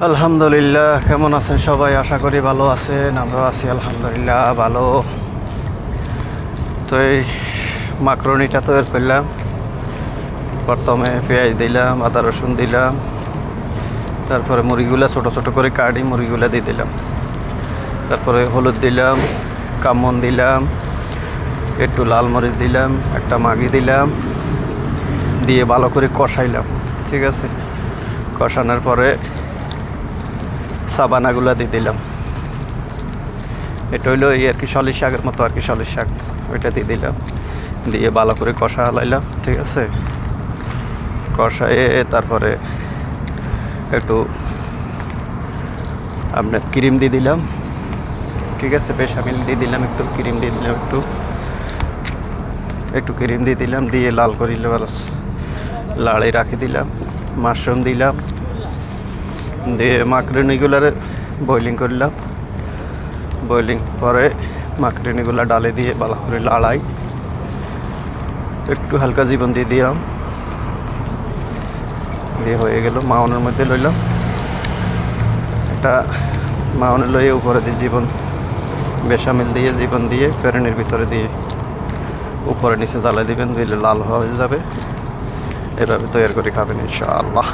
আলহামদুলিল্লাহ। কেমন আছেন সবাই? আশা করি ভালো আছেন। আমরাও আছি আলহামদুলিল্লাহ ভালো। তো এই মাকরুনিটা তৈরি করলাম। প্রথমে পেঁয়াজ দিলাম, আদা রসুন দিলাম, তারপরে মুড়িগুলা ছোট ছোট করে কাটি মুড়িগুলা দিয়ে দিলাম, তারপরে হলুদ দিলাম, কামন দিলাম, একটু লাল মরিচ দিলাম, একটা মাগি দিলাম, দিয়ে ভালো করে কষাইলাম। ঠিক আছে, কষানোর পরে সাবানাগুলা দিয়ে দিলাম। এটা হইলো এই আর কি সলিষ শাকের মতো আর কি, সলিষ শাক, ওইটা দিয়ে দিলাম। দিয়ে ভালো করে কষা হালাইলাম। ঠিক আছে, কষায়ে তারপরে একটু আপনার ক্রিম দিয়ে দিলাম। ঠিক আছে, বেশামিল দিয়ে দিলাম, একটু ক্রিম দিয়ে দিলাম, একটু ক্রিম দিয়ে দিলাম, দিয়ে লাল করিলে লাড়ে রাখি দিলাম। মাশরুম দিলাম, দিয়ে মাকরুনিগুলার বয়লিং করলাম। বয়লিং পরে মাকরুনিগুলা ডালে দিয়ে ভালো করে লাড়াই, একটু হালকা জীবন দিয়ে দিলাম, দিয়ে হয়ে গেল। মাওনের মধ্যে লইলাম, একটা মাওনে লইয়ে উপরে দিয়ে জীবন বেশামিল দিয়ে জীবন দিয়ে প্যানের ভিতরে দিয়ে উপরে নিচে জ্বালা দিবেন, দিলে লাল হয়ে যাবে। এভাবে তৈরি করে খাবেন ইনশাআল্লাহ।